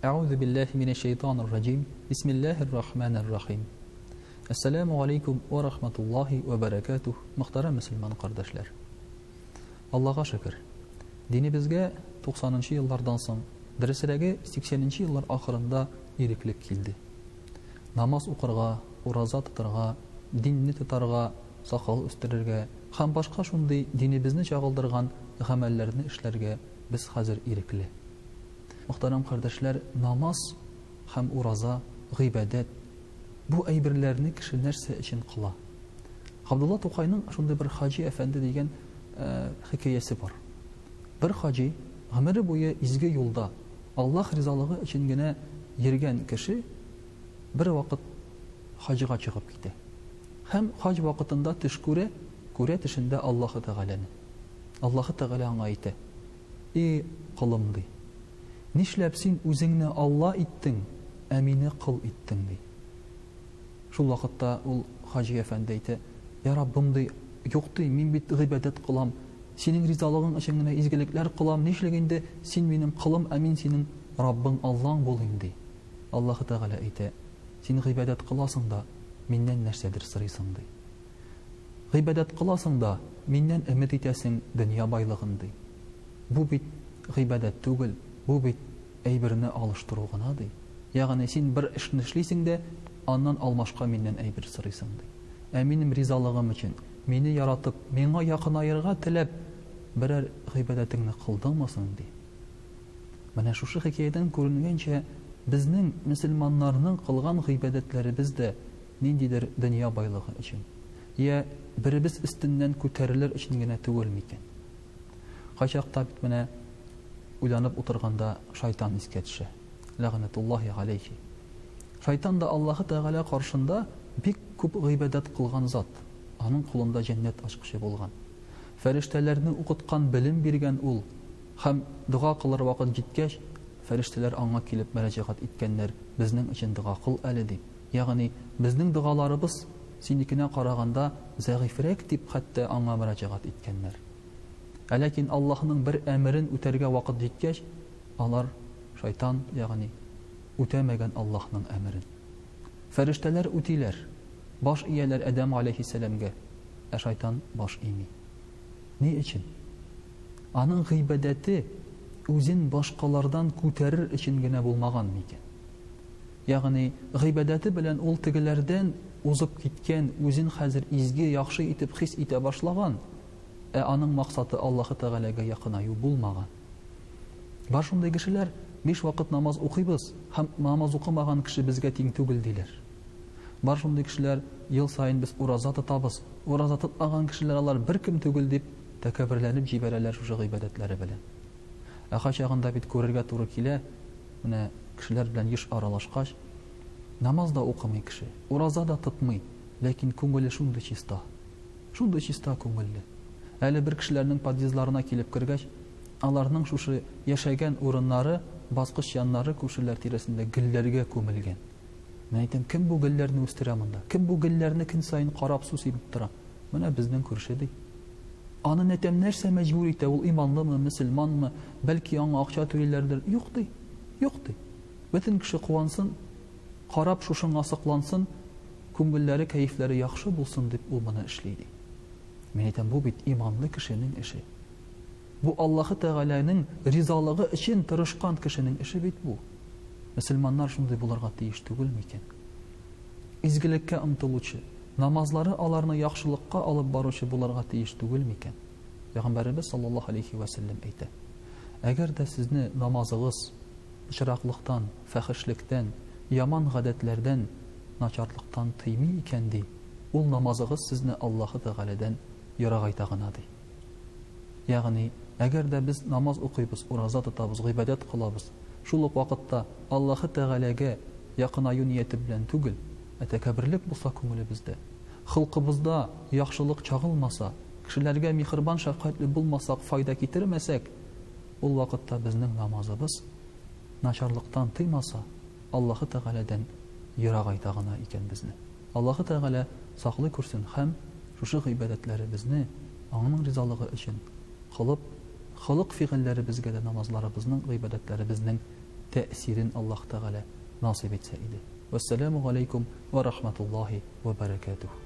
Аузу биллахи минеш шайтанир раджим. Бисмиллахир рахманир рахим. Ассаламу алейкум ва рахматуллахи ва баракатух. Мөхтәрәм мөселман кардәшләр. Аллаһка шөкер. Динебезгә 90-нчы еллардан соң, дөресрәге 80-нчы еллар ахырында иреклек килде. Намаз укырга, ураза тотарга, динне тотарга, сакал үстерергә һәм башка шундый динебезне чагылдырган гамәлләрне эшләргә без хәзер ирекле. Мөхтәрәм кардәшләр, намаз һәм ураза, гыйбадат бу әйберләрне кеше нәрсә өчен кыла? Габдулла Тукайның шундый бер хаҗи әфәнде дигән хикаясе бар. Бер хаҗи гомере буе изге юлда Аллаһ ризалыгы өчен генә йөргән кеше бер вакыт хаҗга чыгып китә. Һәм хаҗ вакытында төш күрә төшендә Аллаһ Тәгаләне. Аллаһ Тәгалә аңа әйтә: "И кылым ди, нишләп син үзеңне Алла иттең, ә мине кыл иттең?" ди. Шул вакытта ул хаҗи әфәнде әйтә: "Я Раббым ди, юк ди, мин бит гыйбадат кылам, синең ризалыгың өчен генә изгелекләр кылам, нишләп инде син минем кылым, ә мин синең Раббың Аллаң булыйм?" ди. Аллаһ Тәгалә әйтә: "Син гыйбадат кыласың да, миннән нәрсәдер сорыйсың ди. Гыйбадат кыласың да, миннән өмет итәсең дөнья байлыгын ди. Бу бит гыйбадат түгел, бу бит әйберне алыштыру гына ди. Ягъни син бер эшне эшлисең дә, аннан алмашка миннән әйбер сорыйсың ди. Ә минем ризалыгым өчен, мине яратып, миңа якынаерга теләп, берәр гыйбадатыңны кылдыңмы соң?" ди. Менә шушы хикәядән күренгәнчә, безнең мөселманнарның кылган гыйбадатларыбыз да ниндидер дөнья байлыгы өчен, я беребез өстеннән күтәрелер өчен генә түгел микән? Кайчакта бит менә уйланып утырганда шайтан искә төшә. Ләгънәтуллаһи алейхи. Шайтан да Аллаһ Тәгалә каршында бик күп гыйбадат кылган зат. Аның кулында җәннәт ачкычы булган. Фәрештәләрне укыткан, белем биргән ул. Һәм дуга кылыр вакыт җиткәч, фәрештәләр аңа килеп мөрәҗәгать иткәннәр: "Безнең өчен дуга кыл әле" дип. Ягъни безнең дугаларыбыз синекенә караганда зәгыйфрәк дип хәтта аңа мөрәҗәгать иткәннәр. Ләкин Аллаһның бер әмерен үтәргә вакыт җиткәч, алар шайтан, ягъни үтәмәгән Аллаһның әмерен. Фәрештәләр үтиләр, баш ияләр Адәм алейһиссәламгә, ә шайтан баш ими. Ни өчен? Аның гыйбадаты үзен башкалардан күтәрер өчен генә булмаган микән? Ягъни гыйбадаты белән ул тегеләрдән узып киткән, үзен хәзер изге, яхшы итеп хис итә башлаган, ә аның максаты Аллаһ Тәгаләгә якынаю булмаган. Бар шундый кешеләр 5 вакыт намаз укыйбыз, һәм намаз укымаган кеше безгә тиң түгел диләр. Бар шундый кешеләр ел сайын без ураза тотабыз, ураза тотмаган кешеләр алар беркем түгел дип тәкәбберләнеп җибәрәләр шушы гыйбадатлары белән. Ә кайчагында бит күрергә туры килә, менә кешеләр белән еш аралашкач, намаз да укымый кеше, ураза да тотмый, ләкин күңеле шундый чиста күңелле. Әле бер кешеләрнең подъездларына килеп кергәч, аларның шушы яшәгән урыннары, баскыч яннары күршеләр тирәсендә гөлләргә күмелгән. Мен әйтәм, кем бу гөлләрне үстерә монда? Кем бу гөлләрне көн сайын карап су сибеп тора? Менә безнең күрше ди. Аны нәтәм нәрсә мәҗбүр итә? Ул иманлымы, мөселманмы? Бәлки аңа акча түләрләр? Юк ди. Бөтен кеше куансын, карап шушыңа саклансын, күңелләре, кәефләре яхшы булсын дип ул моны эшли ди. Мен әйтәм, бу бит иманлы кешенең эше. Бу Аллаһ Тәгаләнең ризалыгы өчен тырышкан кешенең эше бит бу. Мөселманнар шундый булырга тиеш түгел микән? Изгелеккә омтылучы, намазлары аларны яхшылыкка алып баручы булырга тиеш түгел микән? Пәйгамбәрбез саллаллаһу алейхи ва саллям әйтә: "Әгәр дә сезне намазыгыз чираклыктан, фәхишлектән, яман гадәтләрдән, начарлыктан тыймый икән ди, ул намазыгыз сезне Аллаһ Тәгаләдән ерагайта гына ди." Ягъни, әгәр дә без намаз укыйбыз, ураза тотабыз, гыйбадат кылабыз, шул ук вакытта Аллаһ Тәгаләгә якынаю нияте белән түгел, тәкәбберлек булса күңелебездә, хылкыбызда яхшылык чагылмаса, кешеләргә михрбан, шәфкатьле булмасак, файда китермәсәк, ул вакытта безнең намазыбыз начарлыктан тыймаса, Аллаһ Тәгаләдән ерагайта гына икән безне. Аллаһ Тәгалә саклый күрсен һәм шушы гыйбадәтләребезне аның ризалыгы өчен кылып, халык фигыльләре безгә дә намазларыбызның, гыйбадәтләребезнең тәэсирен Аллаһ Тәгалә насип итсә иде. Вассаламу алейкум ва рахматуллахи ва баракатух.